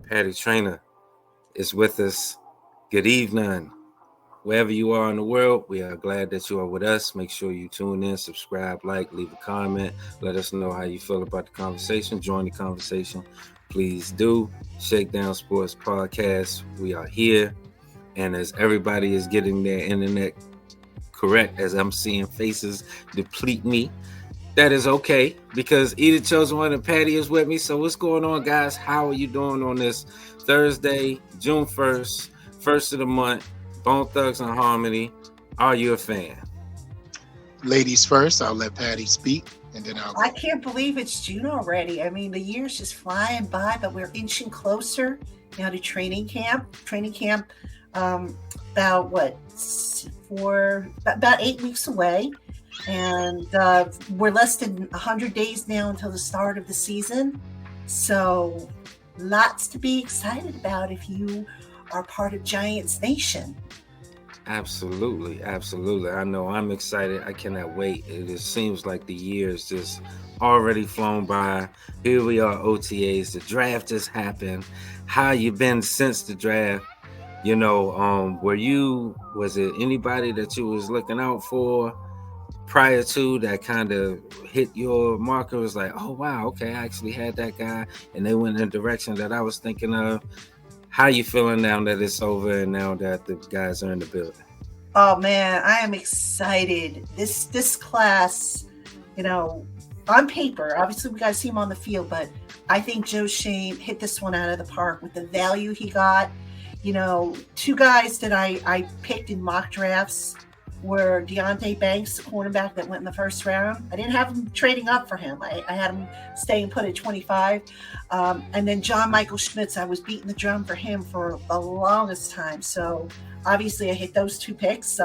Patty Trainer is with us. Good evening. Wherever you are in the world, we are glad that you are with us. Make sure you tune in, subscribe, like, leave a comment. Let us know how you feel about the conversation. Join the conversation. Please do. Shakedown Sports Podcast. We are here. And as everybody is getting their internet correct, as I'm seeing faces deplete me, that is okay, because Edith Chosen One and Patty is with me. So what's going on, guys? How are you doing on this Thursday, June 1st, first of the month? Bone Thugs and Harmony. Are you a fan? Ladies first. I'll let Patty speak, and then I'll go. I can't believe it's June already. I mean, the year's just flying by, but we're inching closer now to training camp. About 8 weeks away. And we're less than 100 days now until the start of the season. So lots to be excited about if you are part of Giants Nation. Absolutely. I know I'm excited. I cannot wait. It just seems like the year's just already flown by. Here we are, OTA'S. The draft just happened. How you been since the draft? You know, was it anybody that you was looking out for prior to that kind of hit your marker? Was like, oh wow, okay, I actually had that guy, and they went in the direction that I was thinking of. How you feeling now that it's over and now that the guys are in the building? Oh man, I am excited. This class, you know, on paper, obviously we got to see him on the field, but I think Joe Schoen hit this one out of the park with the value he got. You know, two guys that I picked in mock drafts were Deonte Banks, the cornerback that went in the first round. I didn't have him trading up for him. I had him staying put at 25. And then John Michael Schmitz, I was beating the drum for him for the longest time. So obviously I hit those two picks.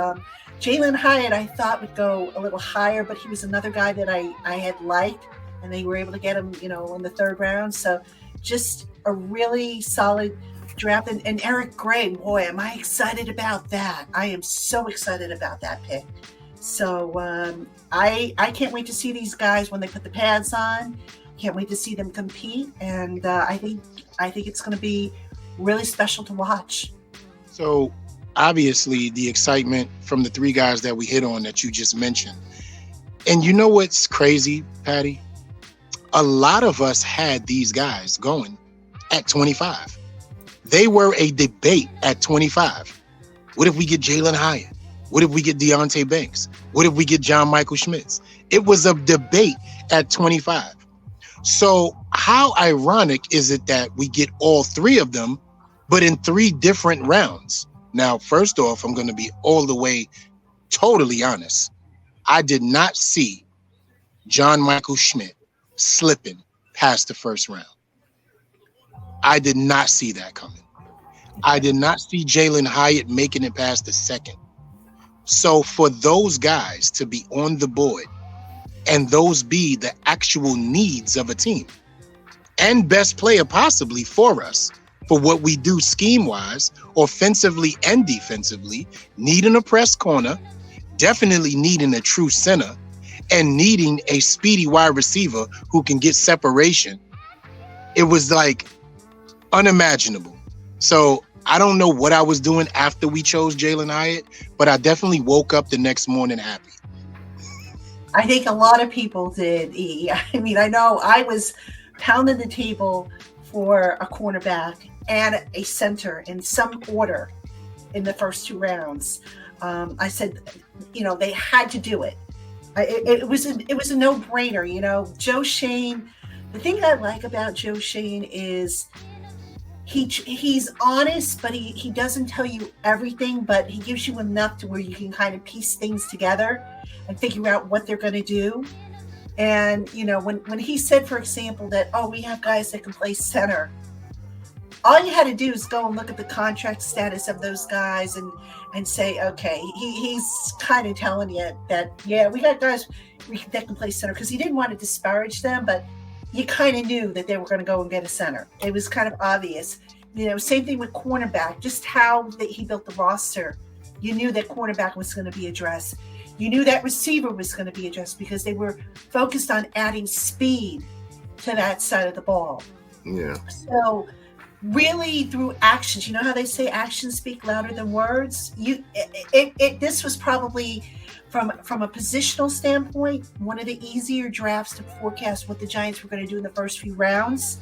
Jalen Hyatt I thought would go a little higher, but he was another guy that I had liked, and they were able to get him, you know, in the third round. So just a really solid draft. And Eric Gray, boy, am I excited about that. I am so excited about that pick. So I can't wait to see these guys when they put the pads on. Can't wait to see them compete. And I think it's going to be really special to watch. So obviously the excitement from the three guys that we hit on that you just mentioned. And you know what's crazy, Patty? A lot of us had these guys going at 25. They were a debate at 25. What if we get Jalen Hyatt? What if we get Deonte Banks? What if we get John Michael Schmitz? It was a debate at 25. So how ironic is it that we get all three of them, but in three different rounds? Now, first off, I'm going to be all the way totally honest. I did not see John Michael Schmitz slipping past the first round. I did not see that coming. I did not see Jalen Hyatt making it past the second. So for those guys to be on the board and those be the actual needs of a team and best player possibly for us for what we do scheme-wise, offensively and defensively, needing a press corner, definitely needing a true center, and needing a speedy wide receiver who can get separation, it was like unimaginable. So I don't know what I was doing after we chose Jalen Hyatt, but I definitely woke up the next morning happy. I think a lot of people did, E. I mean, I know I was pounding the table for a cornerback and a center in some order in the first two rounds. I said, you know, they had to do it. It was a no-brainer, you know. Joe Schoen, the thing I like about Joe Schoen is he's honest, but he doesn't tell you everything, but he gives you enough to where you can kind of piece things together and figure out what they're going to do. And, you know, when he said, for example, that, oh, we have guys that can play center, all you had to do is go and look at the contract status of those guys and say, okay, he's kind of telling you that, yeah, we got guys that can play center, because he didn't want to disparage them, but you kind of knew that they were going to go and get a center. It was kind of obvious. You know, same thing with cornerback, just how he built the roster. You knew that cornerback was going to be addressed. You knew that receiver was going to be addressed because they were focused on adding speed to that side of the ball. Yeah. So really through actions. You know how they say actions speak louder than words? This was probably from a positional standpoint, one of the easier drafts to forecast what the Giants were going to do in the first few rounds.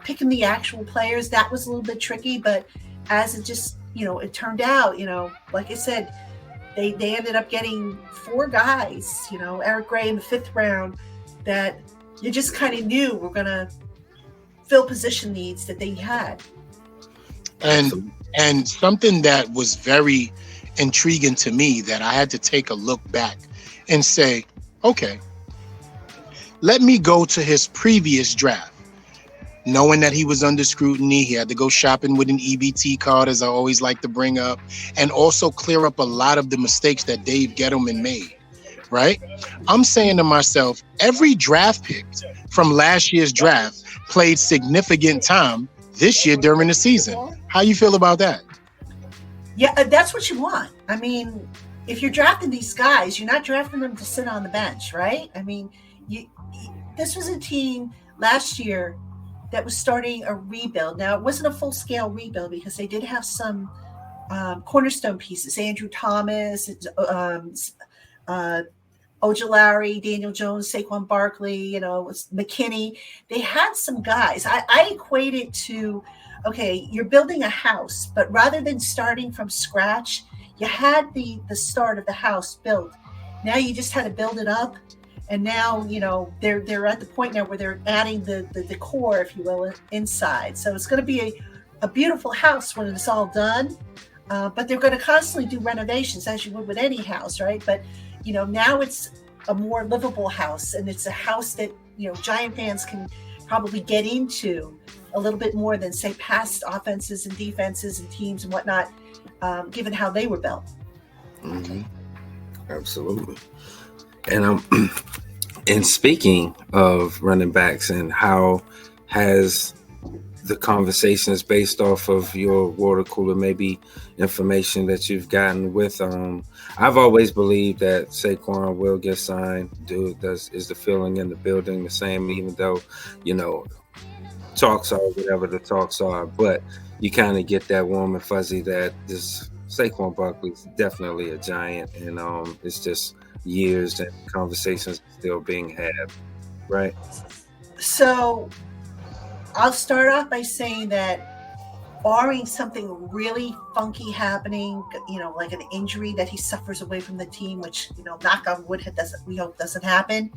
Picking the actual players, that was a little bit tricky, but as it just, it turned out, like I said, they ended up getting 4 guys, Eric Gray in the 5th round, that you just kind of knew were going to fill position needs that they had. And something that was very intriguing to me, that I had to take a look back and say, okay, let me go to his previous draft. Knowing that he was under scrutiny, he had to go shopping with an EBT card, as I always like to bring up, and also clear up a lot of the mistakes that Dave Gettleman made, right? I'm saying to myself, every draft pick from last year's draft played significant time this year during the season. How you feel about that? Yeah, that's what you want. I mean, if you're drafting these guys, you're not drafting them to sit on the bench, right? I mean, this was a team last year that was starting a rebuild. Now, it wasn't a full-scale rebuild because they did have some cornerstone pieces. Andrew Thomas, Ojulari, Daniel Jones, Saquon Barkley, McKinney. They had some guys. I equate it to, okay, you're building a house, but rather than starting from scratch, you had the start of the house built. Now you just had to build it up. And now, they're at the point now where they're adding the decor, if you will, inside. So it's going to be a beautiful house when it's all done. But they're going to constantly do renovations, as you would with any house, right? But, now it's a more livable house. And it's a house that, Giant fans can probably get into a little bit more than, say, past offenses and defenses and teams and whatnot, given how they were built. Mm-hmm. Absolutely. And speaking of running backs, and how has the conversations based off of your water cooler, maybe information that you've gotten with, I've always believed that Saquon will get signed. Is the feeling in the building the same, even though, talks are whatever the talks are, but you kind of get that warm and fuzzy that this Saquon Barkley is definitely a Giant, and it's just years and conversations still being had, right? So I'll start off by saying that, barring something really funky happening, like an injury that he suffers away from the team, which, knock on wood, we hope doesn't happen,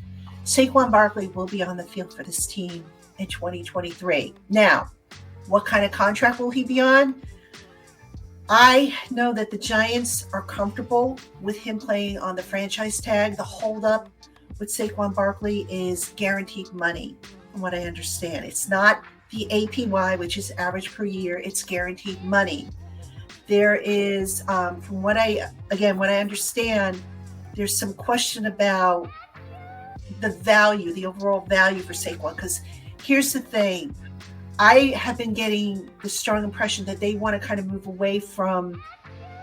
Saquon Barkley will be on the field for this team in 2023. Now, what kind of contract will he be on? I know that the Giants are comfortable with him playing on the franchise tag. The holdup with Saquon Barkley is guaranteed money, from what I understand. It's not the APY, which is average per year. It's guaranteed money. There is, from what I understand, there's some question about the overall value for Saquon. Because here's the thing. I have been getting the strong impression that they want to kind of move away from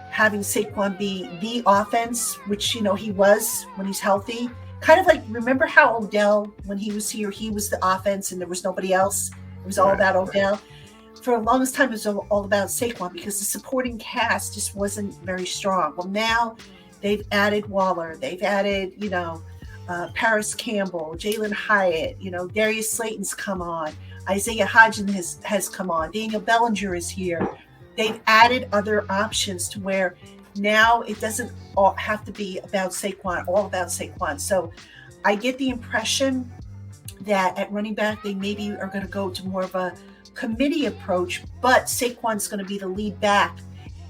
having Saquon be the offense, which, he was when he's healthy. Kind of like, remember how Odell, when he was here, he was the offense and there was nobody else. It was all about Odell. For the longest time, it was all about Saquon because the supporting cast just wasn't very strong. Well, now they've added Waller. They've added, Paris Campbell, Jalen Hyatt, Darius Slayton's come on. Isaiah Hodgins has come on. Daniel Bellinger is here. They've added other options to where now it doesn't all have to be about Saquon. So I get the impression that at running back, they maybe are going to go to more of a committee approach, but Saquon's going to be the lead back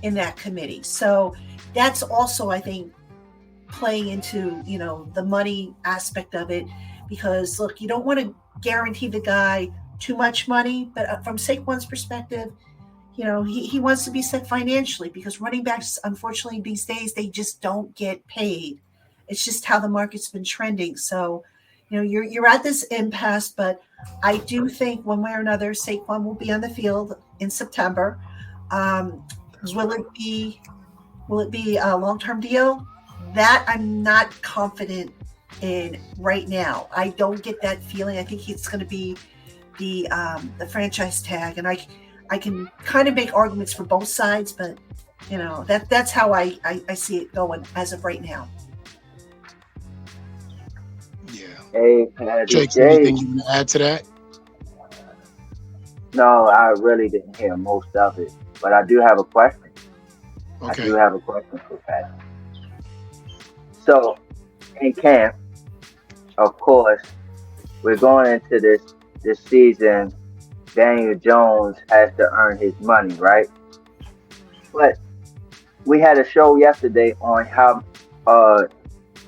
in that committee. So that's also, I think, playing into, the money aspect of it, because look, you don't want to guarantee the guy too much money, but from Saquon's perspective, he wants to be set financially, because running backs, unfortunately, these days, they just don't get paid. It's just how the market's been trending. So, you're at this impasse, but I do think one way or another, Saquon will be on the field in September. Will it be a long-term deal? That I'm not confident in right now. I don't get that feeling. I think it's going to be the franchise tag, and I can kind of make arguments for both sides, but that's how I see it going as of right now. Yeah. Hey, Patty. Jake, anything you want to add to that? No, I really didn't hear most of it, but I do have a question. Okay. I do have a question for Patty. So, in camp, of course, we're going into this season. Daniel Jones has to earn his money, right? But we had a show yesterday on how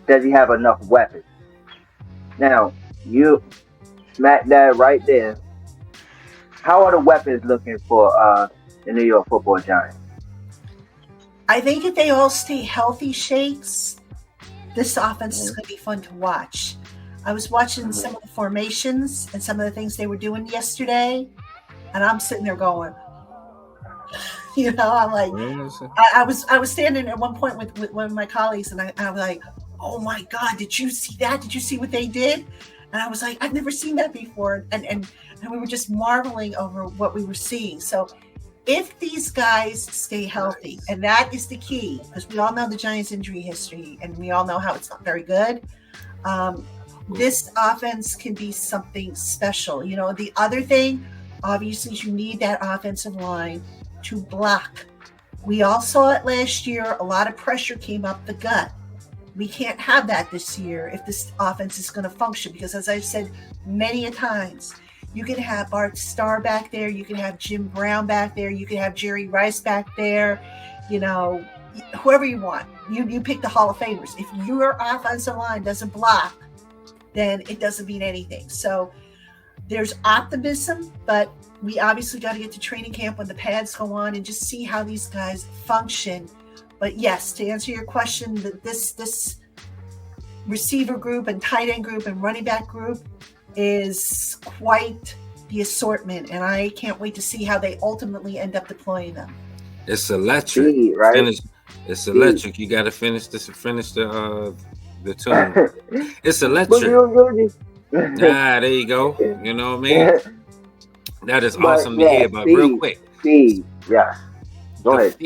does he have enough weapons? Now, you smack that right there. How are the weapons looking for the New York Football Giants? I think if they all stay healthy, Shakes, this offense is going to be fun to watch. I was watching some of the formations and some of the things they were doing yesterday, and I'm sitting there going, I'm like, I was standing at one point with one of my colleagues, and I was like, oh my God, did you see that? Did you see what they did? And I was like, I've never seen that before. And we were just marveling over what we were seeing. So if these guys stay healthy, and that is the key, because we all know the Giants' injury history, and we all know how it's not very good. This offense can be something special. The other thing, obviously, is you need that offensive line to block. We all saw it last year. A lot of pressure came up the gut. We can't have that this year if this offense is going to function, because as I've said many a times, you can have Bart Starr back there. You can have Jim Brown back there. You can have Jerry Rice back there. Whoever you want. You pick the Hall of Famers. If your offensive line doesn't block, then it doesn't mean anything. So there's optimism, but we obviously got to get to training camp when the pads go on and just see how these guys function. But yes, to answer your question, this receiver group and tight end group and running back group is quite the assortment, and I can't wait to see how they ultimately end up deploying them. It's electric, right? It's electric. You got to finish the tune. It's electric. There you go. You know what I mean? That is awesome to hear. But real quick, yeah, go ahead.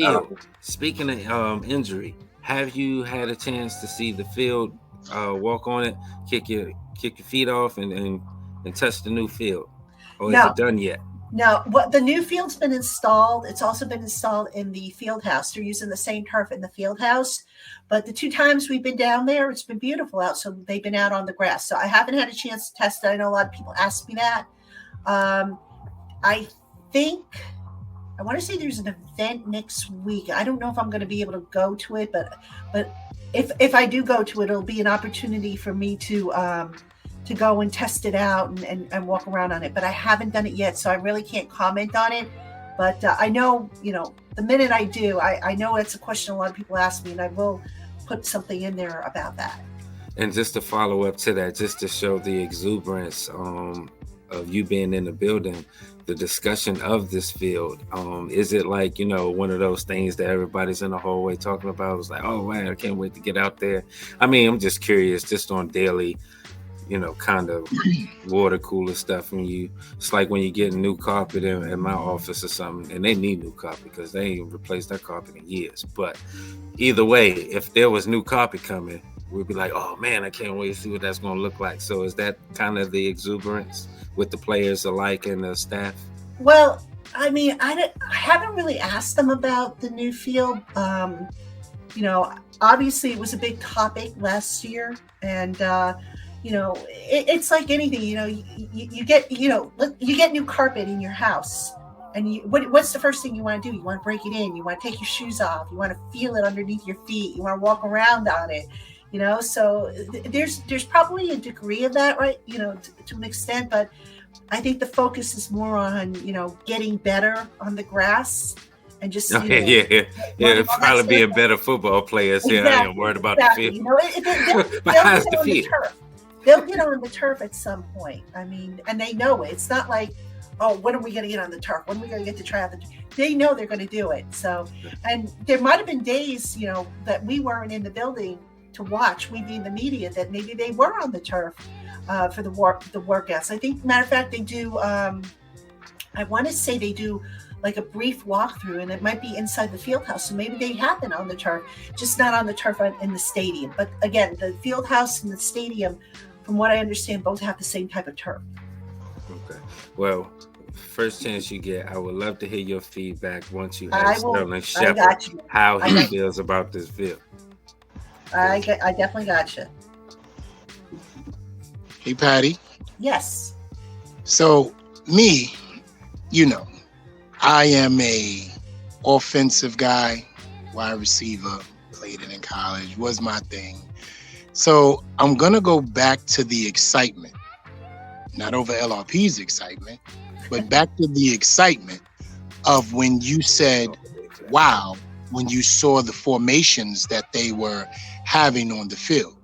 Speaking of injury, have you had a chance to see the field, walk on it, kick your feet off, and touch the new field, or is it done yet? No, the new field's been installed. It's also been installed in the field house. They're using the same turf in the field house. But the 2 times we've been down there, it's been beautiful out. So they've been out on the grass. So I haven't had a chance to test it. I know a lot of people ask me that. I think, I want to say there's an event next week. I don't know if I'm going to be able to go to it, but if I do go to it, it'll be an opportunity for me to go and test it out and walk around on it. But I haven't done it yet, so I really can't comment on it. But I know, the minute I do, I know it's a question a lot of people ask me, and I will put something in there about that. And just to follow up to that, just to show the exuberance of you being in the building, the discussion of this field, is it like, one of those things that everybody's in the hallway talking about? It's like, oh man, I can't wait to get out there. I mean, I'm just curious, just on daily, kind of water cooler stuff. It's like when you get new carpet in my office or something, and they need new carpet because they ain't replaced that carpet in years. But either way, if there was new carpet coming, we'd be like, oh man, I can't wait to see what that's going to look like. So is that kind of the exuberance with the players alike and the staff? Well, I mean, I haven't really asked them about the new field. Obviously it was a big topic last year, and it's like anything. You get new carpet in your house, and what's the first thing you want to do? You want to break it in. You want to take your shoes off. You want to feel it underneath your feet. You want to walk around on it. So there's probably a degree of that, right? To an extent, but I think the focus is more on getting better on the grass and just it'll probably be a better football players. Exactly, I ain't worried about the field. They'll get on the turf at some point. I mean, and they know it. It's not like, oh, when are we going to get on the turf? When are we going to get to try out the turf? They know they're going to do it. So, and there might have been days, that we weren't in the building to watch, we being the media, that maybe they were on the turf. for the workouts. I think, matter of fact, they do. I want to say they do like a brief walkthrough, and it might be inside the field house. So maybe they happen on the turf, just not on the turf in the stadium. But again, the field house and the stadium, from what I understand, both have the same type of turf. Okay. Well, first chance you get, I would love to hear your feedback once you have Sterling Shepard, how he feels about this field. I definitely got you. Hey, Patty. Yes. So me, you know, I am a offensive guy, wide receiver, played it in college, was my thing. So I'm going to go back to the excitement, not over LRP's excitement, but back to the excitement of when you said, wow, when you saw the formations that they were having on the field.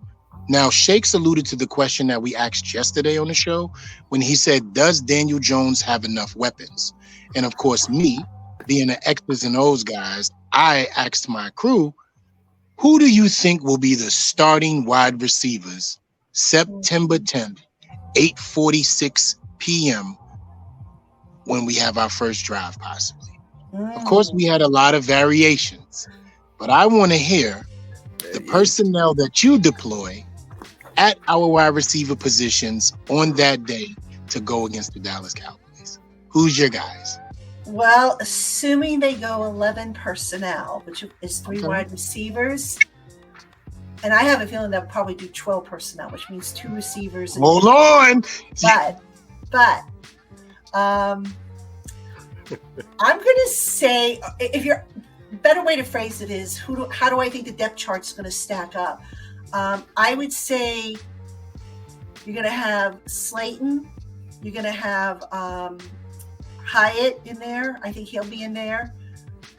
Now, Shakes alluded to the question that we asked yesterday on the show when he said, does Daniel Jones have enough weapons? And of course, me, being the X's and O's guys, I asked my crew, who do you think will be the starting wide receivers September 10th, 8:46 p.m. when we have our first drive, possibly? Of course, we had a lot of variations, but I want to hear the personnel that you deploy at our wide receiver positions on that day to go against the Dallas Cowboys. Who's your guys? Well, assuming they go 11 personnel, which is 3 wide receivers, and I have a feeling they'll probably do 12 personnel, which means 2 receivers. Hold on. But I'm going to say, if you're better way to phrase it is, how do I think the depth chart's going to stack up? I would say you're going to have Slayton. You're going to have Hyatt in there. I think he'll be in there.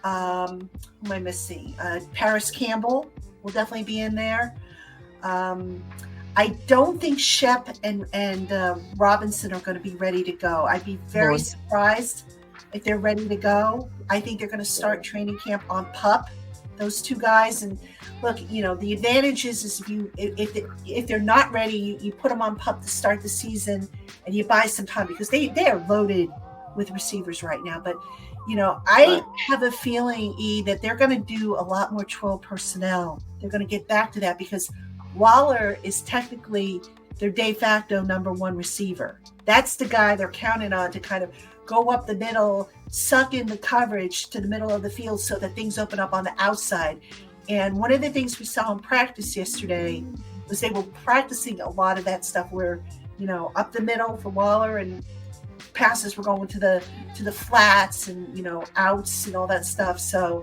Who am I missing? Paris Campbell will definitely be in there. I don't think Shep and Robinson are going to be ready to go. I'd be very surprised if they're ready to go. I think they're going to start training camp on PUP, those 2 guys. And look, you know, the advantage is if they're not ready, you put them on PUP to start the season and you buy some time, because they are loaded with receivers right now. But, you know, I have a feeling, that they're going to do a lot more 12 personnel. They're going to get back to that because Waller is technically their de facto number 1 receiver. That's the guy they're counting on to kind of go up the middle, suck in the coverage to the middle of the field so that things open up on the outside. And one of the things we saw in practice yesterday was they were practicing a lot of that stuff where, you know, up the middle for Waller and passes were going to the flats and, you know, outs and all that stuff. So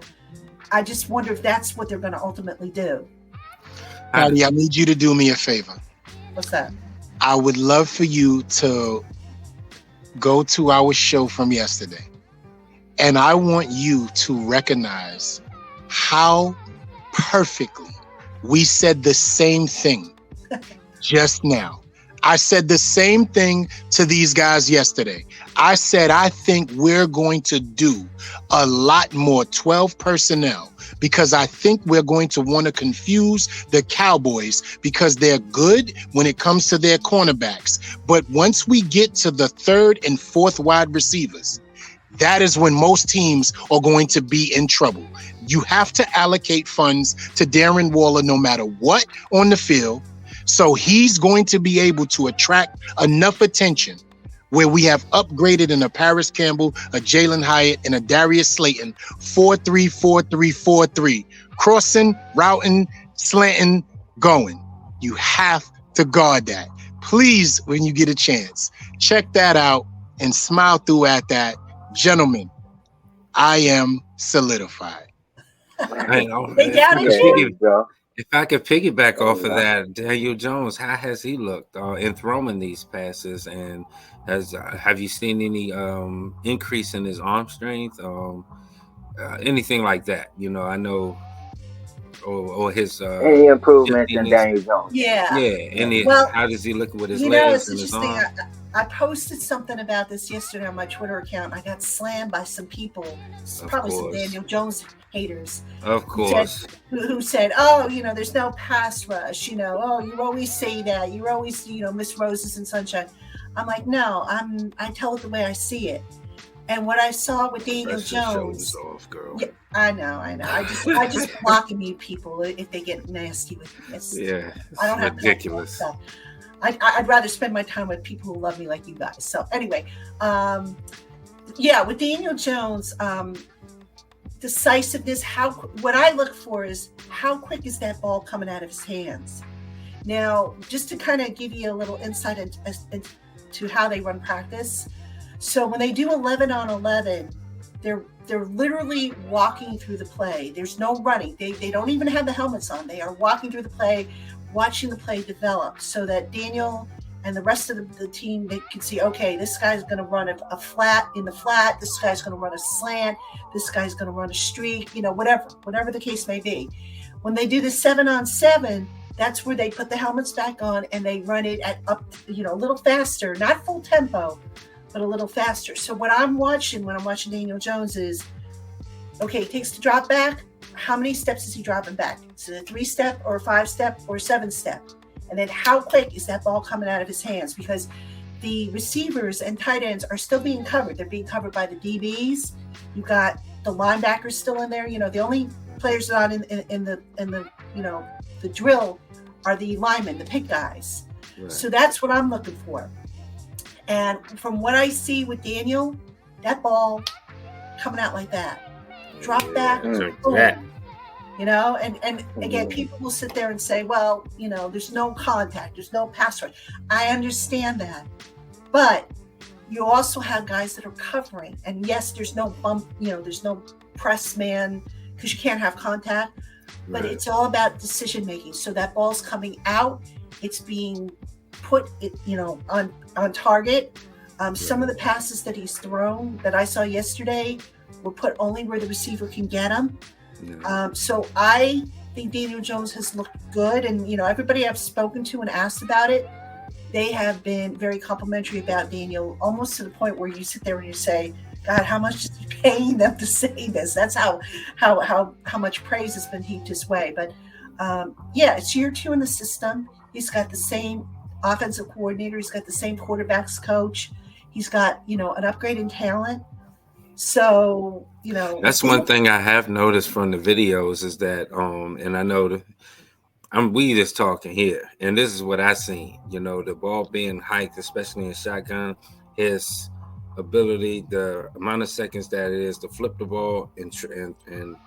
I just wonder if that's what they're going to ultimately do. Patty, I need you to do me a favor. What's that? I would love for you to go to our show from yesterday, and I want you to recognize how perfectly we said the same thing just now. I said the same thing to these guys yesterday. I said, I think we're going to do a lot more 12 personnel because I think we're going to want to confuse the Cowboys because they're good when it comes to their cornerbacks. But once we get to the 3rd and 4th wide receivers, that is when most teams are going to be in trouble. You have to allocate funds to Darren Waller no matter what on the field. So he's going to be able to attract enough attention where we have upgraded in a Paris Campbell, a Jalen Hyatt, and a Darius Slayton, 4-3, 4-3, 4-3, crossing, routing, slanting, going. You have to guard that. Please, when you get a chance, check that out and smile through at that. Gentlemen, I am solidified. I know. They doubted you, bro. If I could piggyback off of that, Daniel Jones, how has he looked in throwing these passes? And have you seen any increase in his arm strength? Anything like that? You know, I know, or his any improvements in Daniel Jones? Yeah. Yeah. Well, how does he look with his you know, legs it's and his interesting. arm? I posted something about this yesterday on my Twitter account. I got slammed by some people, probably some Daniel Jones haters. Of course. Who said, oh, there's no pass rush. Oh, you always say that. You always, miss roses and sunshine. I'm like, no, I tell it the way I see it. And what I saw with Daniel Jones, off, girl. Yeah, I know. I just block and mute people if they get nasty with me. It's I don't have ridiculous. Stuff. I'd rather spend my time with people who love me like you guys. So anyway, with Daniel Jones, decisiveness. What I look for is how quick is that ball coming out of his hands. Now, just to kind of give you a little insight into how they run practice. So when they do 11 on 11, they're literally walking through the play. There's no running. They don't even have the helmets on. They are walking through the play, watching the play develop so that Daniel and the rest of the team, they can see, okay, this guy's going to run a flat in the flat. This guy's going to run a slant. This guy's going to run a streak, whatever the case may be. When they do the 7 on 7, that's where they put the helmets back on and they run it at up, a little faster, not full tempo, but a little faster. So what I'm watching when I'm watching Daniel Jones is, okay, he takes the drop back. How many steps is he dropping back? Is it a 3-step or a 5-step or a 7-step? And then how quick is that ball coming out of his hands? Because the receivers and tight ends are still being covered. They're being covered by the DBs. You've got the linebackers still in there. The only players that are in the drill are the linemen, the pick guys. Right. So that's what I'm looking for. And from what I see with Daniel, that ball coming out like that. Drop back, boom. And again, people will sit there and say, well, there's no contact, there's no pass rush. I understand that. But you also have guys that are covering. And yes, there's no bump, there's no press man because you can't have contact. But it's all about decision making. So that ball's coming out, it's being put on target. Some of the passes that he's thrown that I saw yesterday were put only where the receiver can get them. So I think Daniel Jones has looked good. And, everybody I've spoken to and asked about it, they have been very complimentary about Daniel, almost to the point where you sit there and you say, God, how much is he paying them to say this? That's how much praise has been heaped his way. But it's year 2 in the system. He's got the same offensive coordinator. He's got the same quarterbacks coach. He's got, an upgrade in talent. So, that's one thing I have noticed from the videos is that, and I know we just talking here, and this is what I seen, the ball being hiked, especially in shotgun, his ability, the amount of seconds that it is to flip the ball and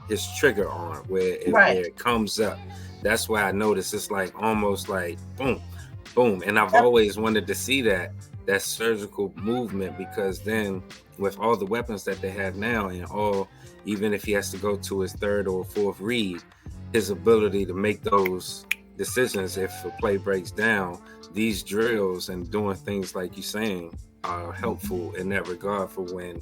his trigger arm where it comes up. That's why I noticed it's like almost like boom, boom. And I've always wanted to see that surgical movement, because then with all the weapons that they have now and even if he has to go to his 3rd or 4th read, his ability to make those decisions if a play breaks down, these drills and doing things like you're saying are helpful in that regard for when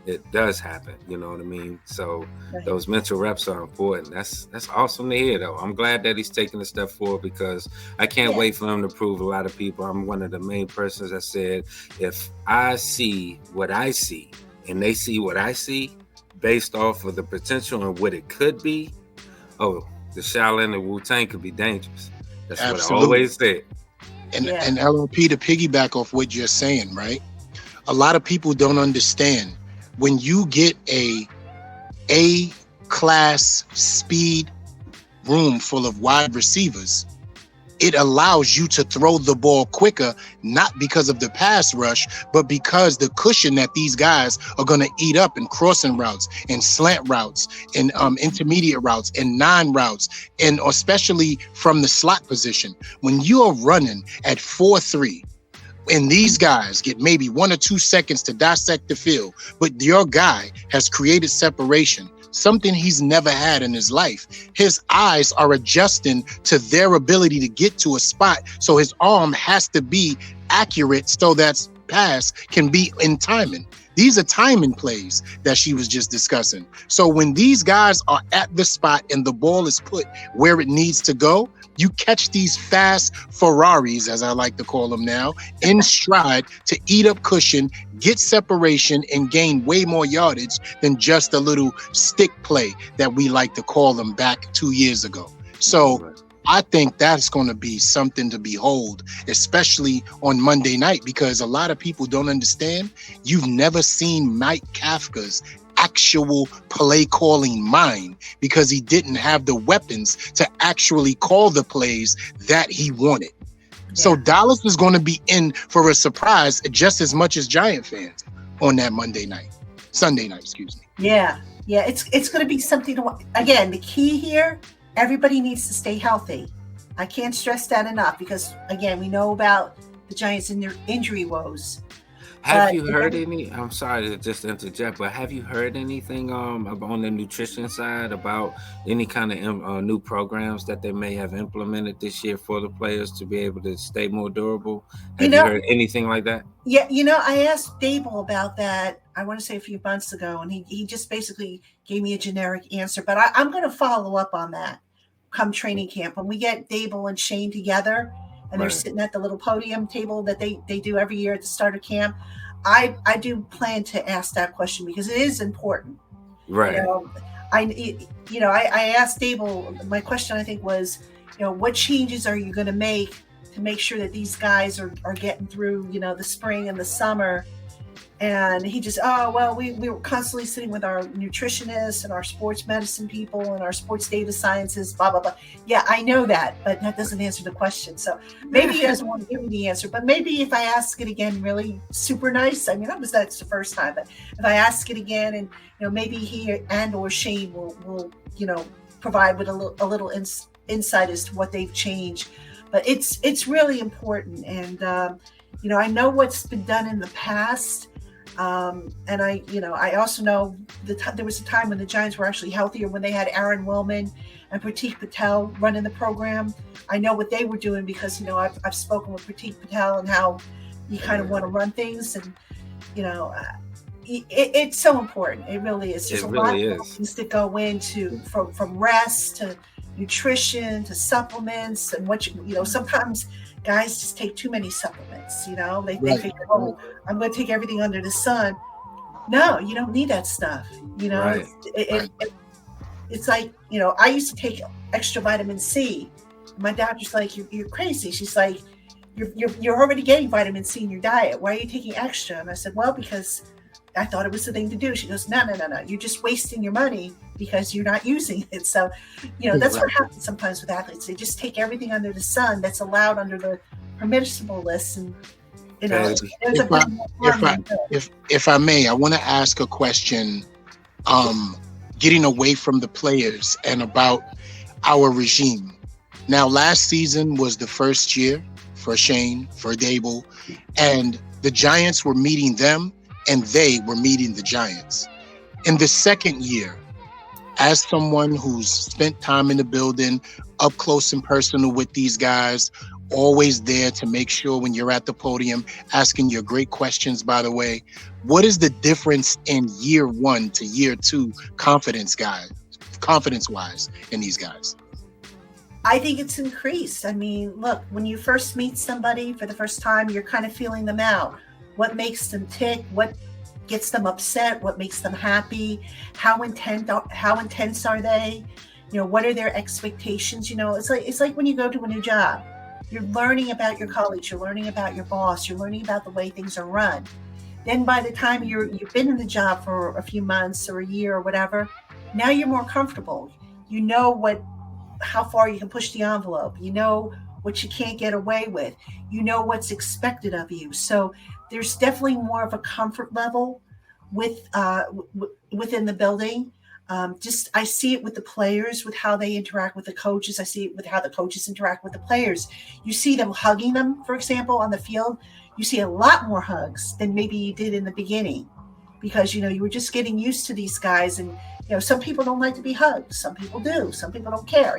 it does happen, you know what I mean? So those mental reps are important. That's awesome to hear, though. I'm glad that he's taking a step forward, because I can't wait for him to prove a lot of people. I'm one of the main persons that said, if I see what I see and they see what I see based off of the potential and what it could be, the Shaolin and Wu-Tang could be dangerous. That's what I always said. And LOP, to piggyback off what you're saying, right? A lot of people don't understand. When you get a class speed room full of wide receivers, it allows you to throw the ball quicker, not because of the pass rush, but because the cushion that these guys are going to eat up in crossing routes and slant routes and intermediate routes and 9 routes, and especially from the slot position. When you are running at 4-3, and these guys get maybe 1 or 2 seconds to dissect the field, but your guy has created separation, something he's never had in his life. His eyes are adjusting to their ability to get to a spot, so his arm has to be accurate so that pass can be in timing. These are timing plays that she was just discussing. So when these guys are at the spot and the ball is put where it needs to go, You catch these fast Ferraris, as I like to call them now, in stride to eat up cushion, get separation, and gain way more yardage than just a little stick play that we like to call them back 2 years ago. So I think that's going to be something to behold, especially on Monday night, because a lot of people don't understand. You've never seen Mike Kafka's actual play calling mind because he didn't have the weapons to actually call the plays that he wanted. Yeah. So Dallas is going to be in for a surprise just as much as Giant fans on that Sunday night, excuse me. Yeah. It's going to be something to, again, the key here, everybody needs to stay healthy. I can't stress that enough because, again, we know about the Giants and their injury woes. Have you heard any? I'm sorry to just interject, but have you heard anything on the nutrition side about any kind of new programs that they may have implemented this year for the players to be able to stay more durable? Have you heard anything like that? Yeah, I asked Dable about that, I want to say a few months ago, and he just basically gave me a generic answer, but I'm going to follow up on that come training camp. When we get Dable and Shane together, and they're sitting at the little podium table that they do every year at the start of camp, I do plan to ask that question because it is important. Right. I asked Dable, my question I think was, what changes are you going to make sure that these guys are getting through, the spring and the summer? And he just, we were constantly sitting with our nutritionists and our sports medicine people and our sports data sciences, blah, blah, blah. Yeah, I know that, but that doesn't answer the question. So maybe he doesn't want to give me the answer, but maybe if I ask it again, really super nice. I mean, that's the first time, but if I ask it again and, maybe he and or Shane will provide with a little insight as to what they've changed. But it's really important. And, I know what's been done in the past. And I also know there was a time when the Giants were actually healthier when they had Aaron Willman and Pratik Patel running the program. I know what they were doing because, I've spoken with Pratik Patel and how you kind of want to run things. And, it's so important. It really is. There's a lot of things that go into from rest to nutrition to supplements and sometimes guys just take too many supplements. They figure, I'm going to take everything under the sun. No, you don't need that stuff. It's like, I used to take extra vitamin C. My doctor's like, you're crazy. She's like, you're already getting vitamin C in your diet. Why are you taking extra? And I said, well, because I thought it was the thing to do. She goes, no. You're just wasting your money because you're not using it. So, that's what happens sometimes with athletes. They just take everything under the sun that's allowed under the permissible list. And, if I may, I want to ask a question, getting away from the players and about our regime. Now, last season was the first year for Shane, for Dable, and the Giants were meeting them and they were meeting the Giants. In the second year, as someone who's spent time in the building, up close and personal with these guys, always there to make sure when you're at the podium, asking your great questions, by the way, what is the difference in year one to year two confidence-wise in these guys? I think it's increased. I mean, look, when you first meet somebody for the first time, you're kind of feeling them out. What makes them tick? What gets them upset? What makes them happy? How intense are they? What are their expectations? It's like when you go to a new job, you're learning about your colleagues, you're learning about your boss, you're learning about the way things are run. Then by the time you've been in the job for a few months or a year or whatever, now you're more comfortable. You know how far you can push the envelope. You know what you can't get away with. You know what's expected of you. So there's definitely more of a comfort level within the building. I see it with the players, with how they interact with the coaches. I see it with how the coaches interact with the players. You see them hugging them, for example, on the field. You see a lot more hugs than maybe you did in the beginning because, you were just getting used to these guys. And, some people don't like to be hugged. Some people do. Some people don't care,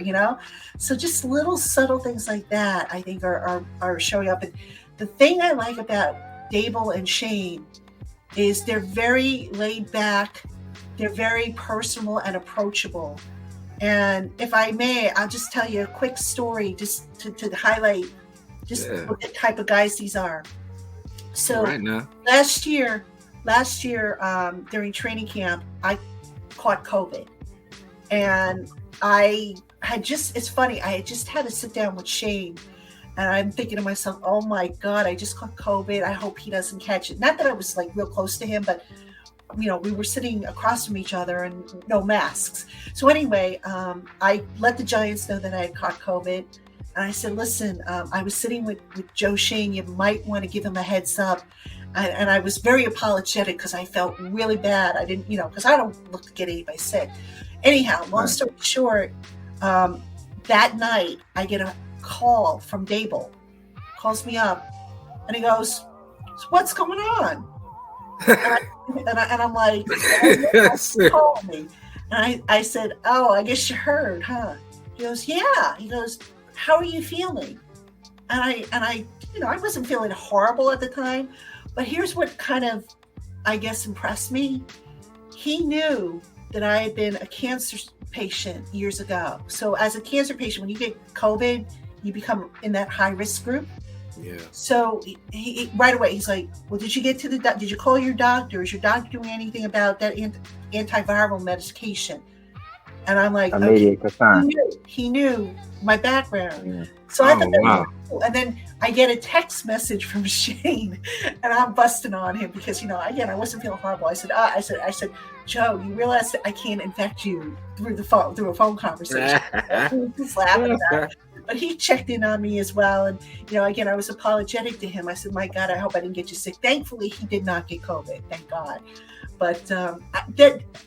So just little subtle things like that, I think, are showing up. And the thing I like about Dable and Shane is they're very laid back. They're very personal and approachable. And if I may, I'll just tell you a quick story just to highlight just what the type of guys these are. So right now, last year during training camp, I caught COVID, and it's funny, I had just had to sit down with Shane, and I'm thinking to myself, oh my God, I just caught COVID. I hope he doesn't catch it. Not that I was like real close to him, but we were sitting across from each other and no masks. So anyway, I let the Giants know that I had caught COVID. And I said, listen, I was sitting with Joe Shane. You might want to give him a heads up. And I was very apologetic because I felt really bad. I didn't, because I don't look to get anybody sick. Anyhow, long story short, that night I get a call from Dable. Calls me up and he goes, so what's going on? And I'm like, call me. And I said, oh, I guess you heard, huh? He goes, yeah. He goes, how are you feeling? And I I wasn't feeling horrible at the time, but here's what kind of, I guess, impressed me. He knew that I had been a cancer patient years ago. So as a cancer patient, when you get COVID, you become in that high risk group. Yeah. So he right away, he's like, well, did you call your doctor? Is your doctor doing anything about that antiviral medication? And I'm like, immediate concern. He knew my background. Yeah. So I thought that was cool. And then I get a text message from Shane, and I'm busting on him because again, I wasn't feeling horrible. I said, Joe, you realize that I can't infect you through a phone conversation. He's laughing about it. But he checked in on me as well. And, again, I was apologetic to him. I said, my God, I hope I didn't get you sick. Thankfully, he did not get COVID. Thank God. But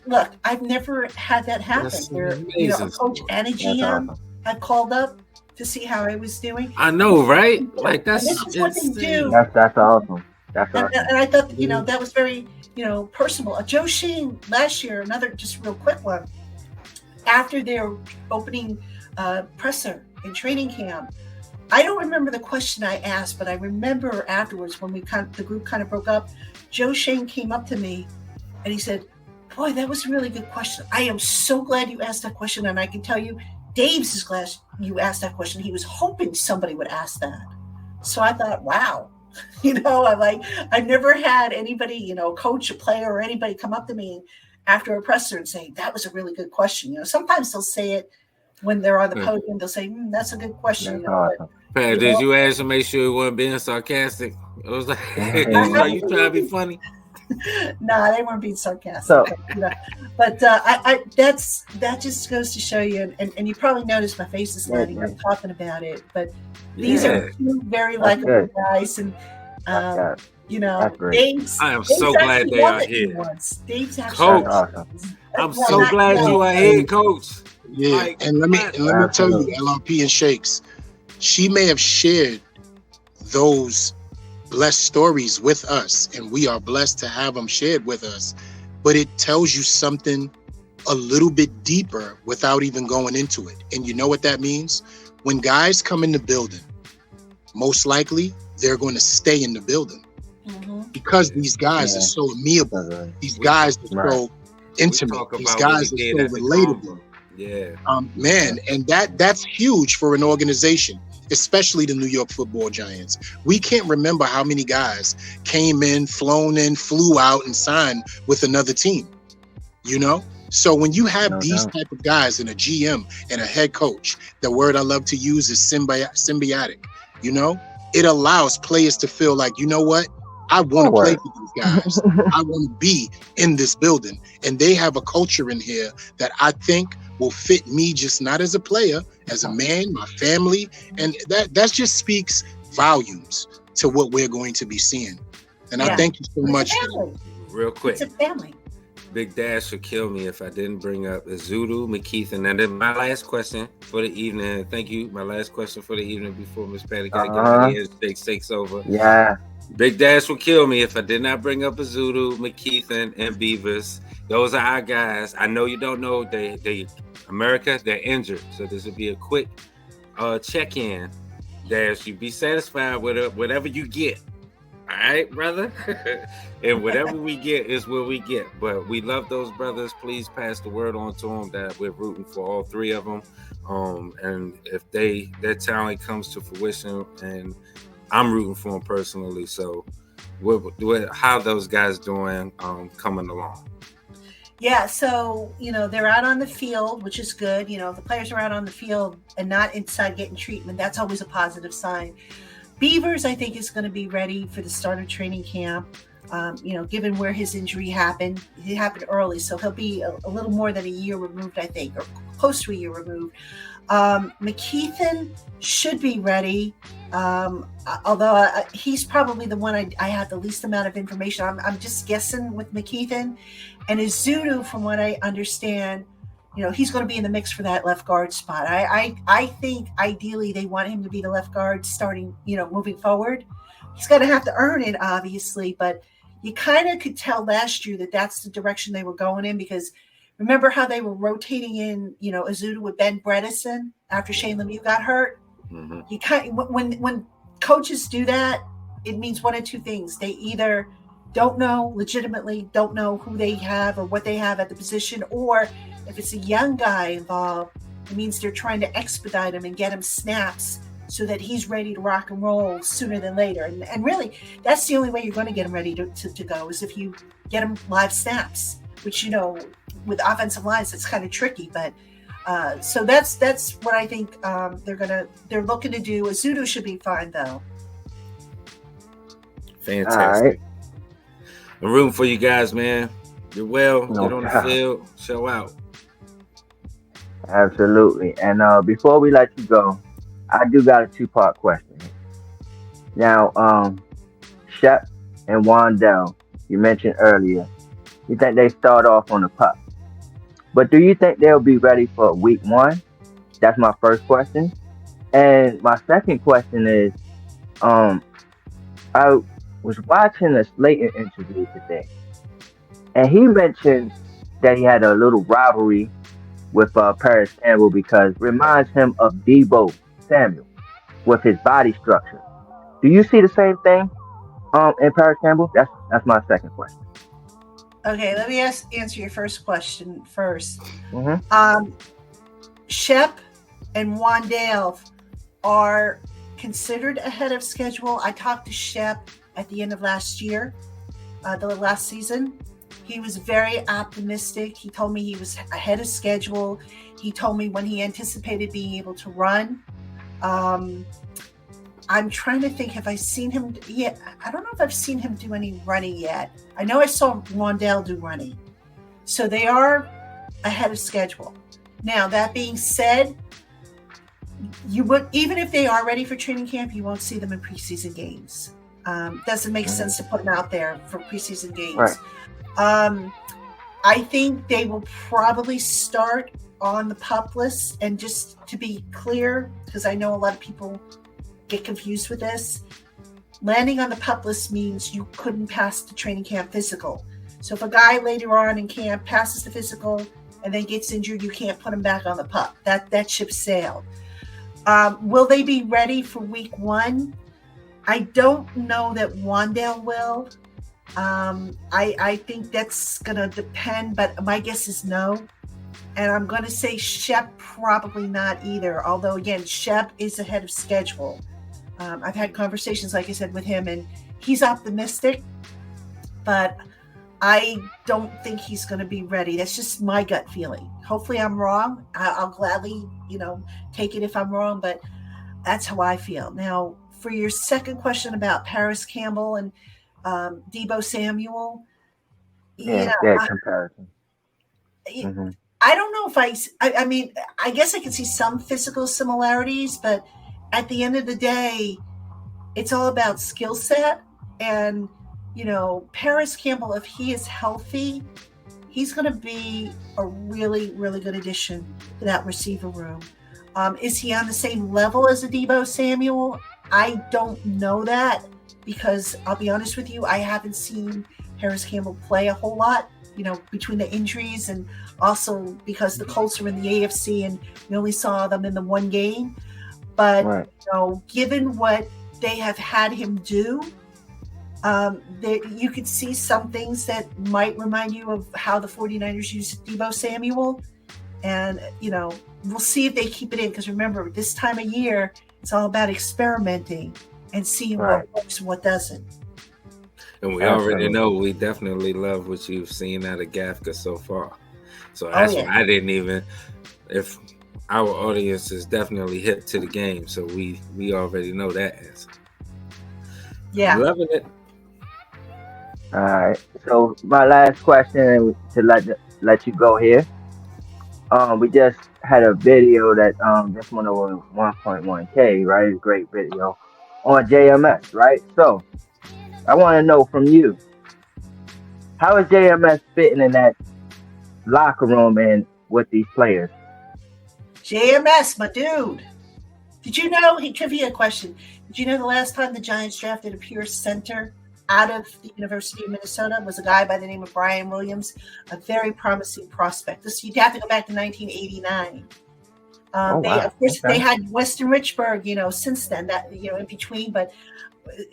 look, I've never had that happen where, a coach and a GM had called up to see how I was doing. I know, right? Like this is what they do. That's awesome. That's awesome. And I thought, that was very, personal. Joe Shane last year, another just real quick one, after their opening presser in training camp, I don't remember the question I asked, but I remember afterwards when the group kind of broke up, Joe Shane came up to me and he said, boy, that was a really good question. I am so glad you asked that question. And I can tell you, Dave's is glad you asked that question. He was hoping somebody would ask that. So I thought, wow, I'm like, I've never had anybody, coach, a player, or anybody come up to me after a presser and say, that was a really good question. Sometimes they'll say it when they're on the podium. They'll say, that's a good question. Awesome. Pat, did you ask to make sure he wasn't being sarcastic? It was like, are you trying to be funny? Nah, they weren't being sarcastic. But that just goes to show you, and you probably noticed my face is not even talking about it. But these are two very likable guys, and Dave's. I am so glad they are here. Dave's Coach, I'm so glad you are here, Coach. Yeah, and let me tell you, LRP and Shakes, she may have shared those blessed stories with us, and we are blessed to have them shared with us, but it tells you something a little bit deeper without even going into it. And you know what that means? When guys come in the building, most likely they're going to stay in the building because these guys are so amiable. These guys are so intimate. These guys are so relatable. Yeah. Man, and that's huge for an organization, especially the New York Football Giants. We can't remember how many guys came in, flown in, flew out, and signed with another team. So when you have these type of guys and a GM and a head coach, the word I love to use is symbiotic. It allows players to feel like, you know what? I want to play for these guys. I want to be in this building. And they have a culture in here that I think will fit me, just not as a player, as a man, my family. And that just speaks volumes to what we're going to be seeing. And I thank you so much. Real quick. It's a family. Big Dash would kill me if I didn't bring up Zudu McKeithen. And then my last question for the evening. Thank you. My last question for the evening before Miss Patty got to get out of here. Takes over. Yeah. Big Dash will kill me if I did not bring up Zudu, McKeithen, and Beavers. Those are our guys. I know you don't know they America, they're injured. So this will be a quick check-in. Dash, you be satisfied with whatever you get All right, brother. And whatever we get is what we get. But we love those brothers. Please pass the word on to them that we're rooting for all three of them. And if their talent comes to fruition, and I'm rooting for them personally. So how those guys doing coming along? Yeah, so, they're out on the field, which is good. If the players are out on the field and not inside getting treatment, that's always a positive sign. Beavers, I think, is going to be ready for the start of training camp. Given where his injury happened, it happened early, so he'll be a little more than a year removed, I think, or close to a year removed. McKeithen should be ready, although he's probably the one I have the least amount of information. I'm just guessing with McKeithen. And Izudu, from what I understand, he's going to be in the mix for that left guard spot. I think ideally they want him to be the left guard starting, moving forward. He's going to have to earn it, obviously, but you kind of could tell last year that that's the direction they were going in, because remember how they were rotating in, Izudu with Ben Bredesen after Shane Lemieux got hurt? Mm-hmm. You when coaches do that, it means one of two things. They either legitimately don't know who they have or what they have at the position, or if it's a young guy involved, it means they're trying to expedite him and get him snaps so that he's ready to rock and roll sooner than later. And really, that's the only way you're going to get him ready to go, is if you get him live snaps, which, with offensive lines, it's kind of tricky. But so that's what I think they're looking to do. Izudu should be fine, though. Fantastic. I'm rooting for you guys, man. You're well. No get on doubt. the field. Show out. Absolutely. And before we let you go, I do got a 2-part question. Now, Shep and Wandell, you mentioned earlier, you think they start off on the pup. But do you think they'll be ready for week 1? That's my first question. And my second question is, I was watching a Slayton interview today, and he mentioned that he had a little rivalry with Paris Campbell because it reminds him of Deebo Samuel with his body structure. Do you see the same thing in Paris Campbell? That's my second question. Okay, let me answer your first question first. Mm-hmm. Shep and Wandale are considered ahead of schedule. I talked to Shep at the end of last year, the last season. He was very optimistic. He told me he was ahead of schedule. He told me when he anticipated being able to run. I'm trying to think, have I seen him? Yeah, I don't know if I've seen him do any running yet. I know I saw Wandale do running. So they are ahead of schedule. Now, that being said, you would, even if they are ready for training camp, you won't see them in preseason games. Doesn't make sense to put them out there for preseason games. Right. I think they will probably start on the pup list. And just to be clear, because I know a lot of people get confused with this, landing on the pup list means you couldn't pass the training camp physical. So if a guy later on in camp passes the physical and then gets injured, you can't put him back on the pup. That ship sailed. Will they be ready for week 1? I don't know that Wandale will. I think that's going to depend, but my guess is no. And I'm going to say Shep probably not either. Although, again, Shep is ahead of schedule. I've had conversations, like I said, with him, and he's optimistic, but I don't think he's going to be ready. That's just my gut feeling. Hopefully I'm wrong. I'll gladly, take it if I'm wrong, but that's how I feel. Now, for your second question about Paris Campbell and Deebo Samuel. Comparison. Mm-hmm. I don't know if I mean, I guess I can see some physical similarities, but at the end of the day, it's all about skill set. And, Paris Campbell, if he is healthy, he's going to be a really, really good addition to that receiver room. Is he on the same level as a Deebo Samuel? I don't know that, because I'll be honest with you, I haven't seen Paris Campbell play a whole lot, between the injuries and also because the Colts are in the AFC and we only saw them in the one game. But, right. Given what they have had him do, You could see some things that might remind you of how the 49ers used Deebo Samuel. And, we'll see if they keep it in. Because remember, this time of year, it's all about experimenting and seeing what works and what doesn't. And we already know we definitely love what you've seen out of Gafka so far. So that's why I didn't even, if our audience is definitely hip to the game. So we already know that answer. Yeah. Loving it. All right. So my last question to let you go here. We just had a video that just went over 1.1K, right? Great video on JMS, right? So I want to know from you, how is JMS fitting in that locker room and with these players? JMS, my dude. Did you know, trivia question, did you know the last time the Giants drafted a pure center out of the University of Minnesota was a guy by the name of Brian Williams, a very promising prospect. You'd have to go back to 1989. Of course, they had Weston Richburg, since then, that, in between. But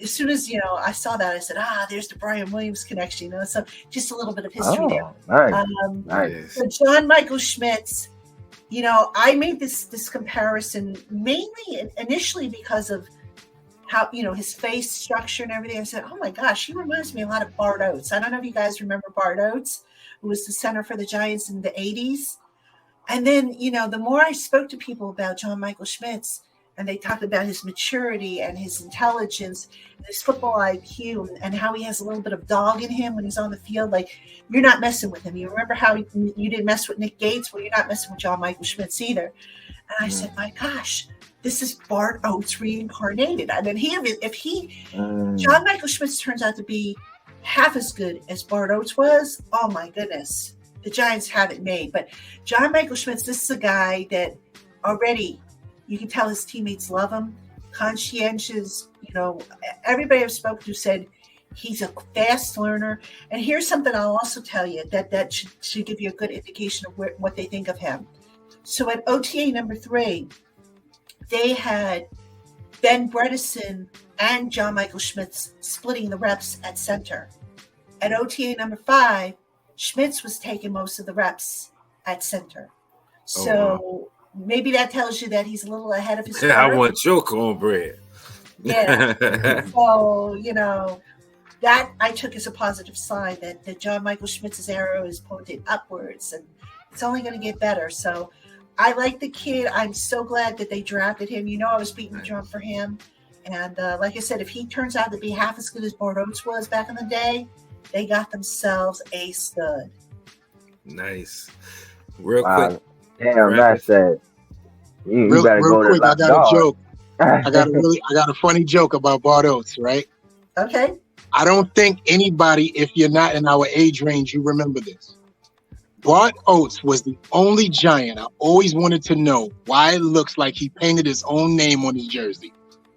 as soon as, I saw that, I said, there's the Brian Williams connection. So just a little bit of history there. Nice. So John Michael Schmitz, I made this comparison mainly initially because of how, his face structure and everything. I said, oh my gosh, he reminds me a lot of Bart Oates. I don't know if you guys remember Bart Oates, who was the center for the Giants in the 80s. And then, the more I spoke to people about John Michael Schmitz, and they talked about his maturity and his intelligence and his football IQ and how he has a little bit of dog in him when he's on the field. Like, you're not messing with him. You remember how you didn't mess with Nick Gates? Well, you're not messing with John Michael Schmitz either. And I said, my gosh, this is Bart Oates reincarnated. And then John Michael Schmitz turns out to be half as good as Bart Oates was, oh my goodness, the Giants have it made. But John Michael Schmitz, this is a guy that already you can tell his teammates love him, conscientious. Everybody I've spoken to said he's a fast learner. And here's something I'll also tell you that should give you a good indication of what they think of him. So at OTA number 3, they had Ben Bredesen and John Michael Schmitz splitting the reps at center. At OTA number 5, Schmitz was taking most of the reps at center. So maybe that tells you that he's a little ahead of his curve. I want your cornbread. Yeah. So, that I took as a positive sign that John Michael Schmitz's arrow is pointed upwards, and it's only going to get better. So I like the kid. I'm so glad that they drafted him. I was beating the drum for him. And like I said, if he turns out to be half as good as Bart Oates was back in the day, they got themselves a stud. Nice. Real quick. Damn, that's it. You better real go to quick, I got dog. a joke. I got a funny joke about Bart Oates, right? Okay. I don't think anybody, if you're not in our age range, you remember this. Bart Oates was the only Giant I always wanted to know why it looks like he painted his own name on his jersey.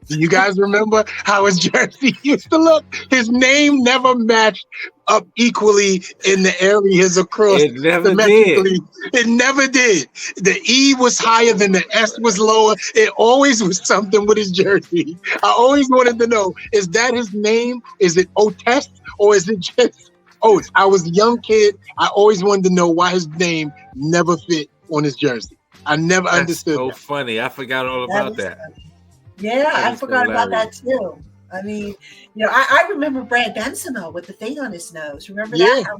Do you guys remember how his jersey used to look? His name never matched up equally in the areas across. It never did. It never did. The E was higher than the S was lower. It always was something with his jersey. I always wanted to know, is that his name? Is it OTA'S or is it just Oates? I was a young kid. I always wanted to know why his name never fit on his jersey. I never understood so that. Funny. I forgot all about that. Funny. Yeah, I forgot about that too. I mean, I remember Brad Benson though with the thing on his nose. Remember that?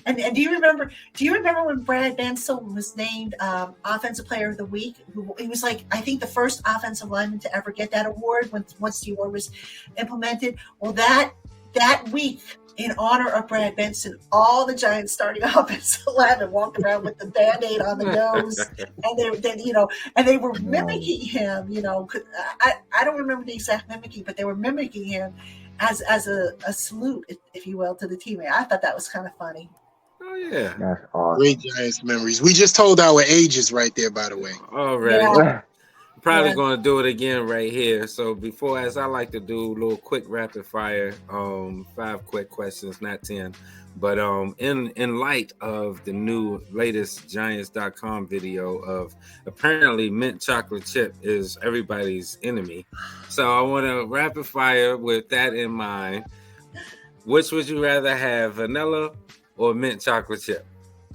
And do you remember when Brad Benson was named Offensive Player of the Week? He was like, I think the first offensive lineman to ever get that award once the award was implemented. Well, that week, in honor of Brad Benson, all the Giants starting offensive linemen walked around with the Band-Aid on the nose, and they were mimicking him. I don't remember the exact mimicking, but they were mimicking him as a salute, if you will, to the teammate. I thought that was kind of funny. Oh yeah, that's awesome. Great Giants memories. We just told our ages right there, by the way. Already. Yeah. Probably going to do it again right here. So before, as I like to do, a little quick rapid fire, 5 quick questions, not 10. But in light of the new latest Giants.com video of apparently mint chocolate chip is everybody's enemy. So I want to rapid fire with that in mind. Which would you rather have, vanilla or mint chocolate chip?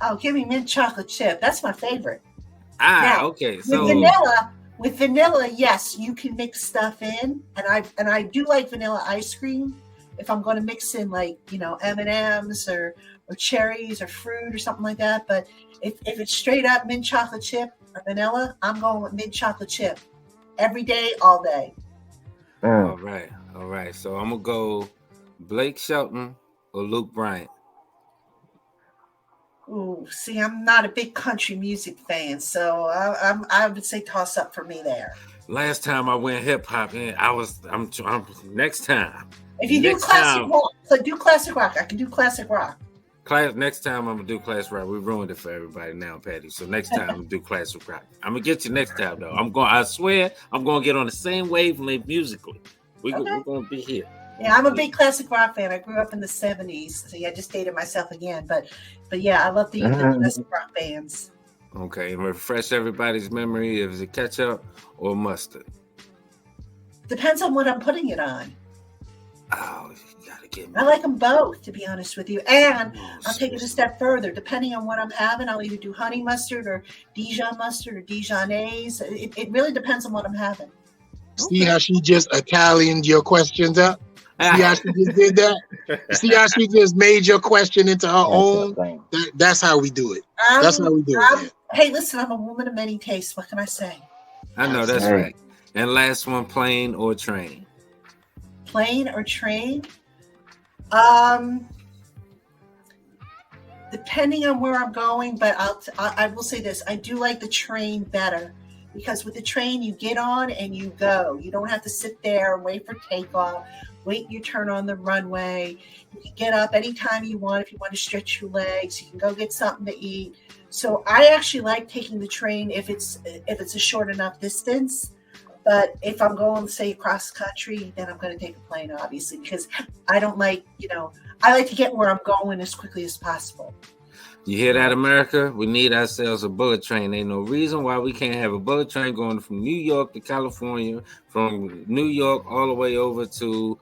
Oh, give me mint chocolate chip. That's my favorite. Okay. So with vanilla, yes, you can mix stuff in, and I do like vanilla ice cream. If I'm going to mix in like M&Ms or cherries or fruit or something like that, but if it's straight up mint chocolate chip or vanilla, I'm going with mint chocolate chip every day, all day. All right. So I'm gonna go Blake Shelton or Luke Bryant. Ooh, see, I'm not a big country music fan, so I would say toss up for me there. Last time I went hip hop, I'm next time. If you do classic rock, so do classic rock. I can do classic rock. Next time I'm gonna do classic rock. We ruined it for everybody now, Patty. So next time I'm gonna do classic rock. I'm gonna get you next time though. I swear I'm gonna get on the same wavelength musically. We're gonna be here. Yeah, I'm a big classic rock fan. I grew up in the 70s. So yeah, I just dated myself again. But yeah, I love the classic rock bands. Okay, and refresh everybody's memory. Is it ketchup or mustard? Depends on what I'm putting it on. Oh, you gotta get me. I like them both, to be honest with you. And I'll take it a step further. Depending on what I'm having, I'll either do honey mustard or Dijon mustard or Dijonnaise. It really depends on what I'm having. See how she just Italianed your questions up? See how she just did that? See how she just made your question into her own? That's how we do it. That's how we do it. Hey, listen, I'm a woman of many tastes. What can I say? I know, that's right. And last one, plane or train? Plane or train? Depending on where I'm going, but I will say this. I do like the train better. Because with the train, you get on and you go. You don't have to sit there and wait for takeoff, wait your turn on the runway. You can get up anytime you want. If you want to stretch your legs, you can go get something to eat. So I actually like taking the train if it's a short enough distance. But if I'm going, say, across country, then I'm going to take a plane, obviously, because I don't like, I like to get where I'm going as quickly as possible. You hear that, America? We need ourselves a bullet train. Ain't no reason why we can't have a bullet train going from New York to California, from New York all the way over to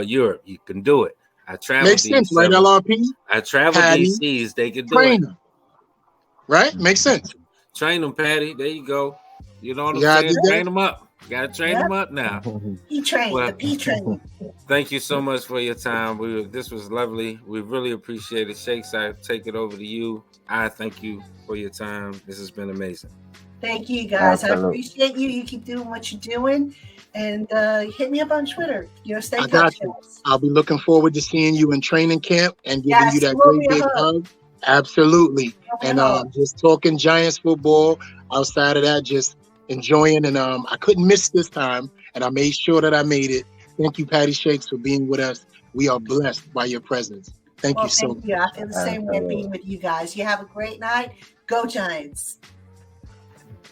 Europe. You can do it. I travel. Makes sense, right, LRP? I travel DCs. They can do it. Right? Makes sense. Train them, Patty. There you go. You know what I'm saying? Train them up. Got to train them up now. P train, the P train. Thank you so much for your time. This was lovely. We really appreciate it. Shakes, I take it over to you. I thank you for your time. This has been amazing. Thank you, guys. I appreciate you. You keep doing what you're doing. And hit me up on Twitter. Stay in touch. I'll be looking forward to seeing you in training camp and giving you that great big hug. Absolutely. And just talking Giants football. Outside of that, just enjoying, and I couldn't miss this time, and I made sure that I made it. Thank you, Patty Shakes, for being with us. We are blessed by your presence. Thank you so much. I feel the same way being with you guys. You have a great night. Go Giants.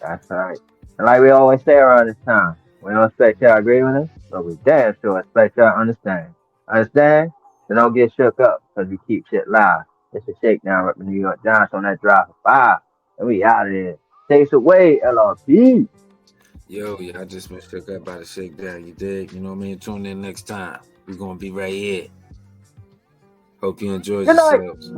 That's right. And like we always say around this time, we don't expect y'all to agree with us, but we damn sure expect y'all to understand. Understand? So don't get shook up because we keep shit live. It's a shakedown with the New York Giants on that drive for 5, and we out of there. Takes away, LRP. Yo, I just been shook up by the shakedown. You dig? You know what I mean? Tune in next time. We're going to be right here. Hope you enjoy yourselves.